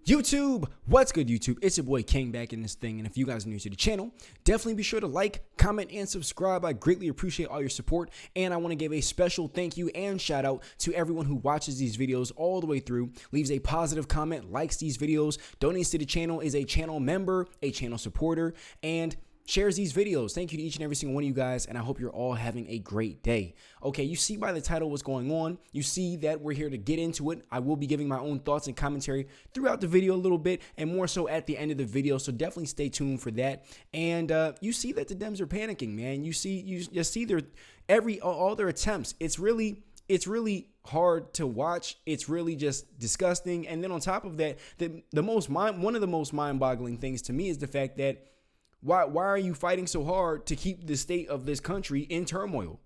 YouTube, what's good YouTube? It's your boy King back in this thing, and if you guys are new to the channel, definitely be sure to like, comment, and subscribe. I greatly appreciate all your support, and I want to give a special thank you and shout out to everyone who watches these videos all the way through, leaves a positive comment, likes these videos, donates to the channel, is a channel member, a channel supporter, and shares these videos. Thank you to each and every single one of you guys, and I hope you're all having a great day. Okay, you see by the title what's going on. You see that we're here to get into it. I will be giving my own thoughts and commentary throughout the video a little bit, and more so at the end of the video, so definitely stay tuned for that. And you see that the Dems are panicking, man. You see their all their attempts. It's really hard to watch. It's really just disgusting. And then on top of that, one of the most mind-boggling things to me is the fact that why are you fighting so hard to keep the state of this country in turmoil?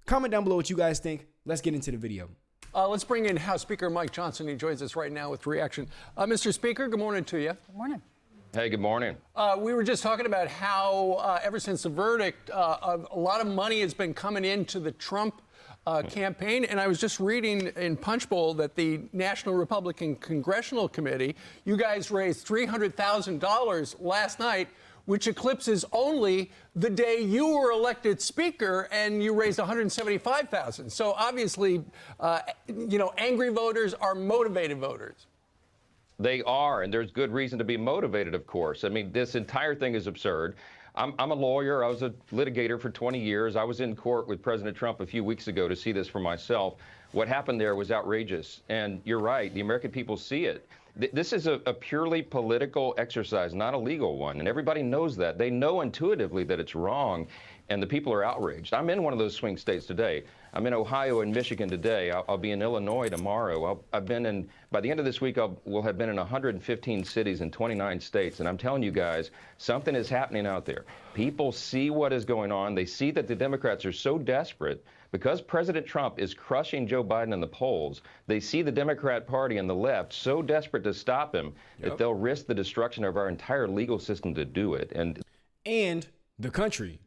Comment down below what you guys think. Let's get into the video. Let's bring in House Speaker Mike Johnson. He joins us right now with reaction. Mr. Speaker, good morning to you. Good morning. Hey, good morning. We were just talking about how ever since the verdict, a lot of money has been coming into the Trump campaign. And I was just reading in Punchbowl that the National Republican Congressional Committee, you guys raised $300,000 last night, which eclipses only the day you were elected speaker, and you raised $175,000. So obviously, angry voters are motivated voters. They are, and there's good reason to be motivated, of course. I mean, this entire thing is absurd. I'm a lawyer. I was a litigator for 20 years. I was in court with President Trump a few weeks ago to see this for myself. What happened there was outrageous. And you're right, the American people see it. This is a purely political exercise, not a legal one. And everybody knows that. They know intuitively that it's wrong, and the people are outraged. I'm in one of those swing states today. I'm in Ohio and Michigan today. I'll be in Illinois tomorrow. By the end of this week, we'll have been in 115 cities in 29 states. And I'm telling you guys, something is happening out there. People see what is going on. They see that the Democrats are so desperate because President Trump is crushing Joe Biden in the polls. They see the Democrat Party and the left so desperate to stop him that they'll risk the destruction of our entire legal system to do it. And the country.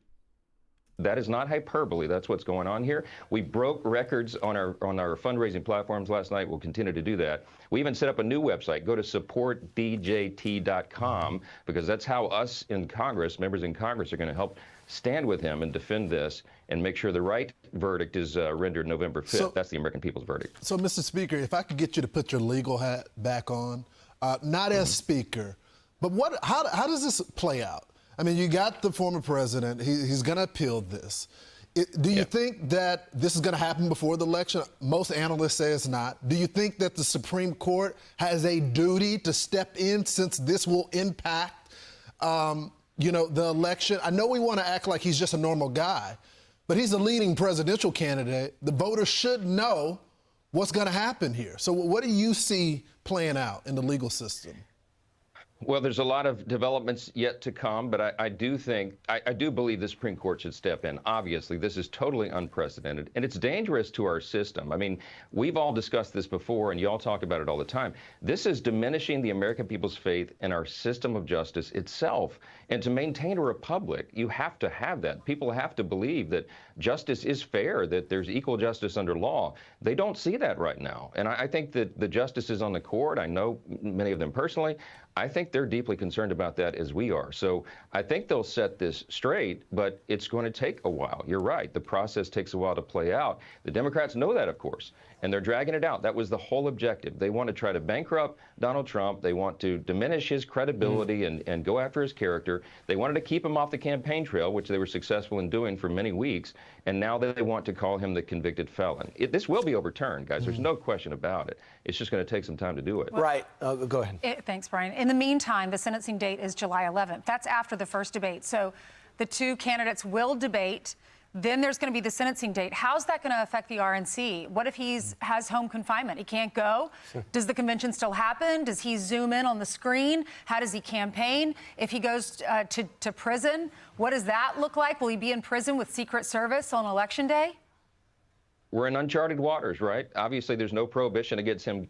That is not hyperbole. That's what's going on here. We broke records on our fundraising platforms last night. We'll continue to do that. We even set up a new website. Go to supportdjt.com, because that's how us in Congress, members in Congress, are going to help stand with him and defend this and make sure the right verdict is rendered November 5th. That's the American people's verdict. So, Mr. Speaker, if I could get you to put your legal hat back on, not as Speaker, but how does this play out? I mean, you got the former president. He's going to appeal this. Do you think that this is going to happen before the election? Most analysts say it's not. Do you think that the Supreme Court has a duty to step in since this will impact, the election? I know we want to act like he's just a normal guy, but he's a leading presidential candidate. The voters should know what's going to happen here. So what do you see playing out in the legal system? Well, there's a lot of developments yet to come, but I do believe the Supreme Court should step in. Obviously, this is totally unprecedented, and it's dangerous to our system. I mean, we've all discussed this before, and you all talk about it all the time. This is diminishing the American people's faith in our system of justice itself. And to maintain a republic, you have to have that. People have to believe that justice is fair, that there's equal justice under law. They don't see that right now. And I think that the justices on the court, I know many of them personally, I think they're deeply concerned about that as we are. So I think they'll set this straight, but it's going to take a while. You're right. The process takes a while to play out. The Democrats know that, of course, and they're dragging it out. That was the whole objective. They want to try to bankrupt Donald Trump. They want to diminish his credibility and go after his character. They wanted to keep him off the campaign trail, which they were successful in doing for many weeks. And now they want to call him the convicted felon. This will be overturned, guys. There's no question about it. It's just going to take some time to do it. Right. Go ahead. Thanks, Brian. In the meantime, the sentencing date is July 11th. That's after the first debate. So the two candidates will debate. Then there's going to be the sentencing date. How's that going to affect the RNC? What if he has home confinement? He can't go? Does the convention still happen? Does he zoom in on the screen? How does he campaign? If he goes to prison, what does that look like? Will he be in prison with Secret Service on Election Day? we're in uncharted waters, right? Obviously, there's no prohibition against him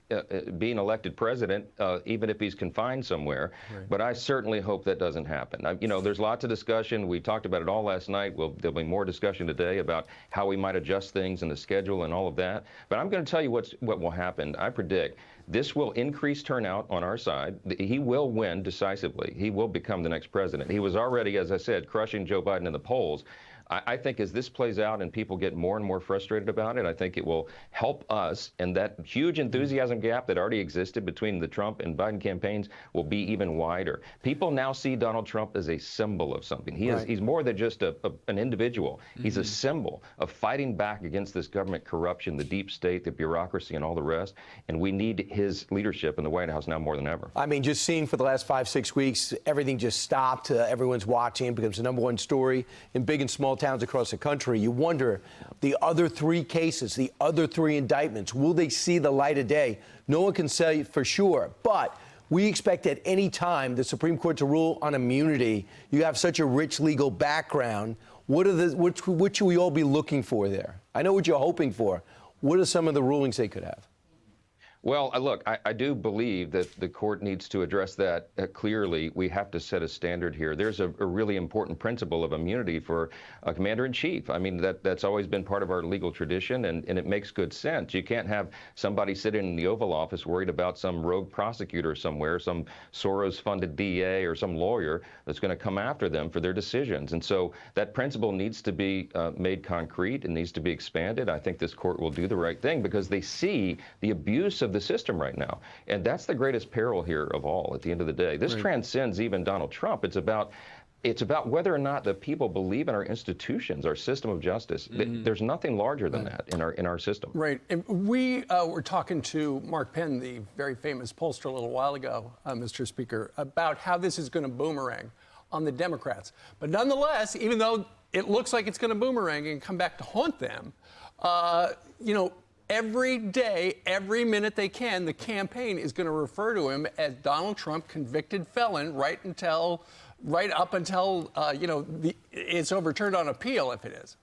being elected president, even if he's confined somewhere. Right. But I certainly hope that doesn't happen. You know, there's lots of discussion. We talked about it all last night. There'll be more discussion today about how we might adjust things in the schedule and all of that. But I'm going to tell you what will happen. I predict this will increase turnout on our side. He will win decisively. He will become the next president. He was already, as I said, crushing Joe Biden in the polls. I think as this plays out and people get more and more frustrated about it, I think it will help us, and that huge enthusiasm gap that already existed between the Trump and Biden campaigns will be even wider. People now see Donald Trump as a symbol of something. He's more than just an individual. He's a symbol of fighting back against this government corruption, the deep state, the bureaucracy, and all the rest. And we need his leadership in the White House now more than ever. I mean, just seeing for the last 5-6 weeks, everything just stopped. Everyone's watching. It becomes the #1 story in big and small towns across the country. You wonder, the other 3 cases, the other 3 indictments, will they see the light of day? No one can say for sure, but we expect at any time the Supreme Court to rule on immunity. You have such a rich legal background. What should we all be looking for there? I know what you're hoping for. What are some of the rulings they could have? Well, look, I do believe that the court needs to address that clearly. We have to set a standard here. There's a really important principle of immunity for a commander-in-chief. I mean, that's always been part of our legal tradition, and it makes good sense. You can't have somebody sitting in the Oval Office worried about some rogue prosecutor somewhere, some Soros-funded DA or some lawyer that's going to come after them for their decisions. And so that principle needs to be made concrete and needs to be expanded. I think this court will do the right thing because they see the abuse of the system right now. And that's the greatest peril here of all at the end of the day. This transcends even Donald Trump. It's about whether or not the people believe in our institutions, our system of justice. There's nothing larger than that in our system. Right. And we were talking to Mark Penn, the very famous pollster, a little while ago, Mr. Speaker, about how this is going to boomerang on the Democrats. But nonetheless, even though it looks like it's going to boomerang and come back to haunt them, you know, every day, every minute they can, the campaign is going to refer to him as Donald Trump, convicted felon, right up until you know, it's overturned on appeal, if it is.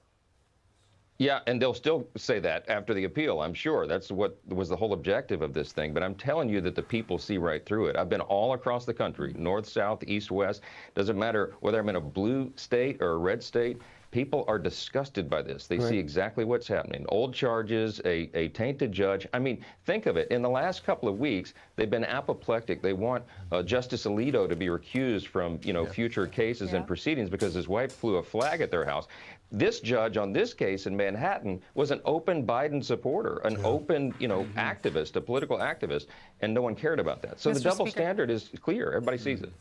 Yeah, and they'll still say that after the appeal, I'm sure. That's what was the whole objective of this thing. But I'm telling you that the people see right through it. I've been all across the country, north, south, east, west. Doesn't matter whether I'm in a blue state or a red state. People are disgusted by this. They see exactly what's happening. Old charges, a tainted judge. I mean, think of it. In the last couple of weeks, they've been apoplectic. They want Justice Alito to be recused from, you know, future cases and proceedings because his wife flew a flag at their house. This judge on this case in Manhattan was an open Biden supporter, an open, you know, activist, a political activist, and no one cared about that. So the double standard is clear. Everybody sees it.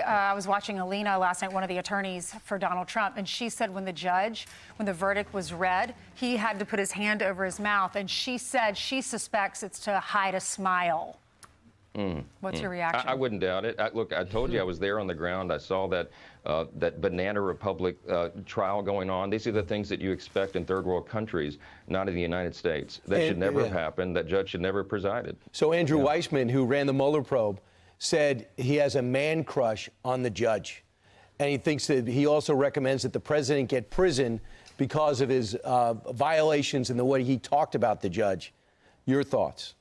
I was watching Alina last night, one of the attorneys for Donald Trump, and she said when the verdict was read, he had to put his hand over his mouth, and she said she suspects it's to hide a smile. What's your reaction? I wouldn't doubt it. Look, I told you I was there on the ground. I saw that Banana Republic trial going on. These are the things that you expect in third world countries, not in the United States. That should never have happened. That judge should never have presided. So Andrew Weissman, who ran the Mueller probe, said he has a man crush on the judge. And he thinks that he also recommends that the president get prison because of his violations and the way he talked about the judge. Your thoughts?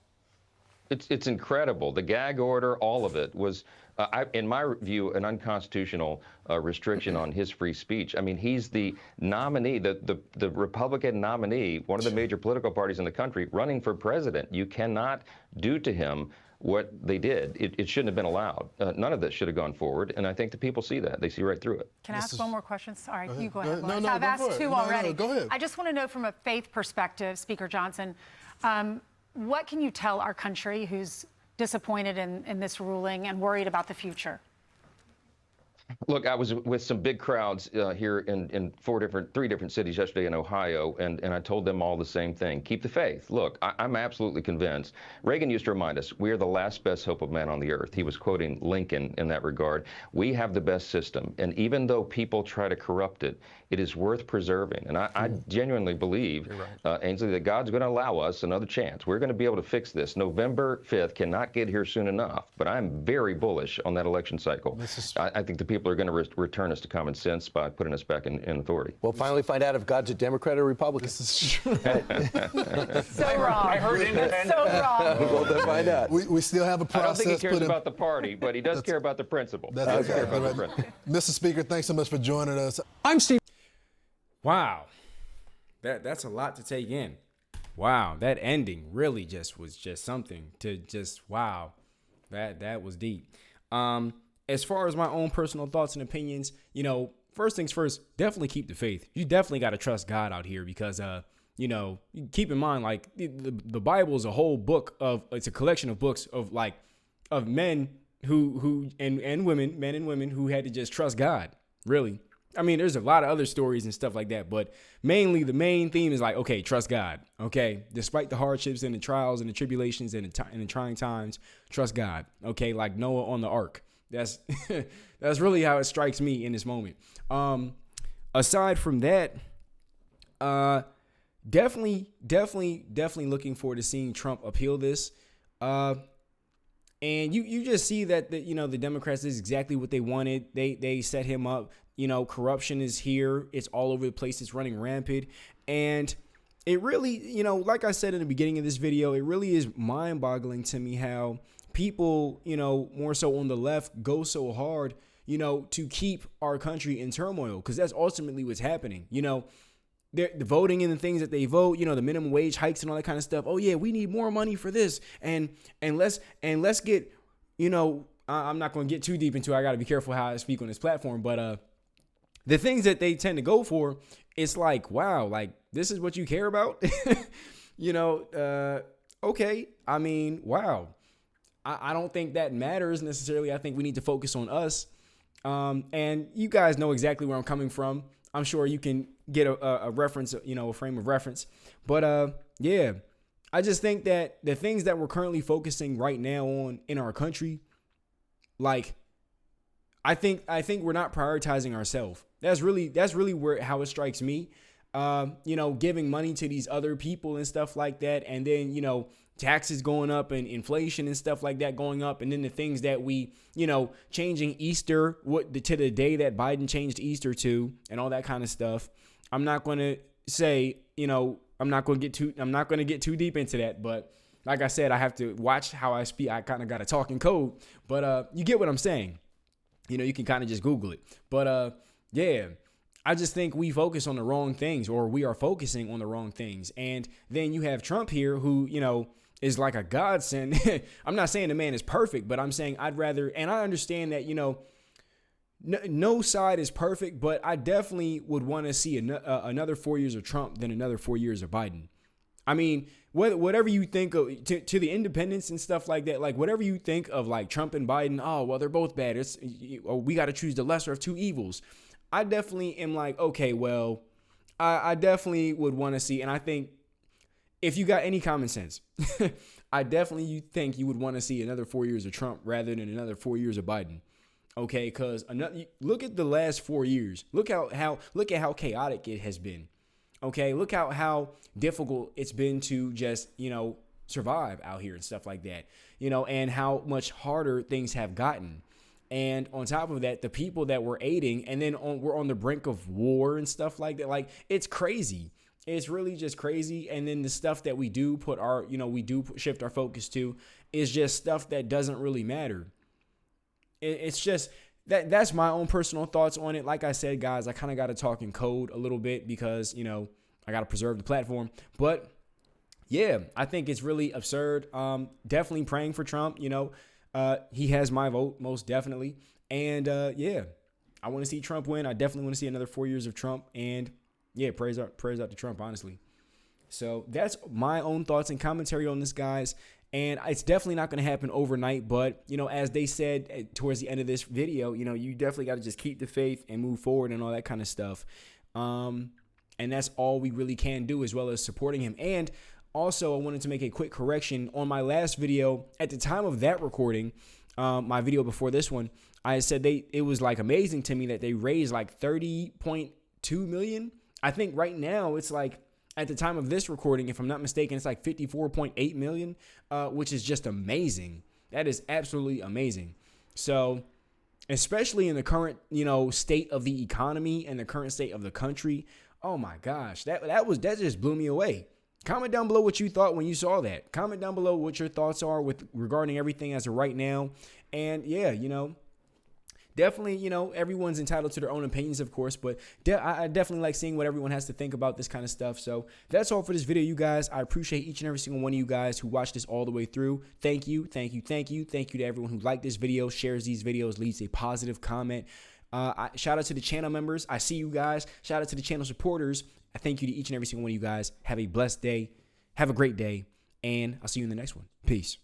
It's incredible. The gag order, all of it was, in my view, an unconstitutional restriction on his free speech. I mean, he's the nominee, the Republican nominee, one of the major political parties in the country, running for president. You cannot do to him what they did. It shouldn't have been allowed. None of this should have gone forward, and I think the people see that. They see right through it. Can I ask one more question? Sorry, you go ahead. No, I've asked 2 already. No, go ahead. I just want to know from a faith perspective, Speaker Johnson, what can you tell our country who's disappointed in this ruling and worried about the future? Look, I was with some big crowds here in 3 different cities yesterday in Ohio, and I told them all the same thing. Keep the faith. Look, I'm absolutely convinced. Reagan used to remind us, we are the last best hope of man on the earth. He was quoting Lincoln in that regard. We have the best system, and even though people try to corrupt it, it is worth preserving. And I genuinely believe, Ainsley, that God's going to allow us another chance. We're going to be able to fix this. November 5th cannot get here soon enough, but I'm very bullish on that election cycle. I think the people people are going to return us to common sense by putting us back in authority. We'll finally find out if God's a Democrat or Republican. This is true. So wrong. I heard independent. So wrong. We'll then find out. We still have a I don't process. think he cares put in- about the party, but he does care about the principle. That's He does care exactly about the right. principle. Mr. Speaker, thanks so much for joining us. I'm Steve. Wow. That's a lot to take in. Wow, that ending really was just something to just wow. That was deep. As far as my own personal thoughts and opinions, first things first, definitely keep the faith. You definitely got to trust God out here because keep in mind, like the Bible is a whole book it's a collection of books of men who and women, men and women who had to just trust God, really. I mean, there's a lot of other stories and stuff like that, but mainly the main theme is like, okay, trust God. Okay, despite the hardships and the trials and the tribulations and the trying times, trust God. Okay, like Noah on the ark. That's that's really how it strikes me in this moment. Aside from that, definitely looking forward to seeing Trump appeal this. And you just see that the Democrats is exactly what they wanted. They set him up. Corruption is here. It's all over the place. It's running rampant. And it really, like I said in the beginning of this video, it really is mind-boggling to me how people, more so on the left, go so hard, to keep our country in turmoil, because that's ultimately what's happening. The voting and the things that they vote, the minimum wage hikes and all that kind of stuff. Oh yeah, we need more money for this, and let's get, I'm not going to get too deep into it. I got to be careful how I speak on this platform, but the things that they tend to go for, it's like, wow, like this is what you care about, okay. I mean, wow. I don't think that matters necessarily. I think we need to focus on us. And you guys know exactly where I'm coming from. I'm sure you can get a reference, a frame of reference. But yeah, I just think that the things that we're currently focusing right now on in our country, like, I think we're not prioritizing ourselves. That's really how it strikes me. Giving money to these other people and stuff like that, and then taxes going up and inflation and stuff like that going up, and then the things that we changing Easter to the day that Biden changed Easter to, and all that kind of stuff. I'm not going to say I'm not going to get too deep into that, but like I said, I have to watch how I speak. I kind of got to talk in code, but you get what I'm saying. You can kind of just Google it. But yeah, I just think we focus on the wrong things, or we are focusing on the wrong things. And then you have Trump here who, is like a godsend. I'm not saying the man is perfect, but I'm saying I'd rather, and I understand that, no side is perfect, but I definitely would want to see another 4 years of Trump than another 4 years of Biden. I mean, whatever you think of to the independents and stuff like that, like whatever you think of like Trump and Biden, oh, well, they're both bad. We got to choose the lesser of two evils. I definitely am like, okay, well, I definitely would want to see, and I think if you got any common sense, I definitely think you would want to see another 4 years of Trump rather than another 4 years of Biden. Okay, because look at the last 4 years. Look at how chaotic it has been. Okay, look how difficult it's been to just, survive out here and stuff like that, and how much harder things have gotten. And on top of that, the people that we're aiding, and then we're on the brink of war and stuff like that. Like, it's crazy. It's really just crazy. And then the stuff that we do shift our focus to is just stuff that doesn't really matter. It's just that's my own personal thoughts on it. Like I said, guys, I kind of got to talk in code a little bit because, I got to preserve the platform. But yeah, I think it's really absurd. Definitely praying for Trump. He has my vote, most definitely. And yeah, I want to see Trump win. I definitely want to see another 4 years of Trump. And yeah, prayers out to Trump, honestly. So that's my own thoughts and commentary on this, guys. And it's definitely not going to happen overnight. But, as they said towards the end of this video, you definitely got to just keep the faith and move forward and all that kind of stuff. And that's all we really can do, as well as supporting him. And also, I wanted to make a quick correction on my last video. At the time of that recording, my video before this one, I said it was like amazing to me that they raised like 30.2 million. I think right now it's like, at the time of this recording, if I'm not mistaken, it's like 54.8 million, which is just amazing. That is absolutely amazing. So especially in the current, state of the economy and the current state of the country. Oh my gosh, that just blew me away. Comment down below what you thought when you saw that. Comment down below what your thoughts are regarding everything as of right now. And yeah, definitely, everyone's entitled to their own opinions, of course, but I definitely like seeing what everyone has to think about this kind of stuff. So that's all for this video, you guys. I appreciate each and every single one of you guys who watched this all the way through. Thank you. Thank you. Thank you. Thank you to everyone who liked this video, shares these videos, leaves a positive comment. Shout out to the channel members. I see you guys. Shout out to the channel supporters. I thank you to each and every single one of you guys. Have a blessed day. Have a great day. And I'll see you in the next one. Peace.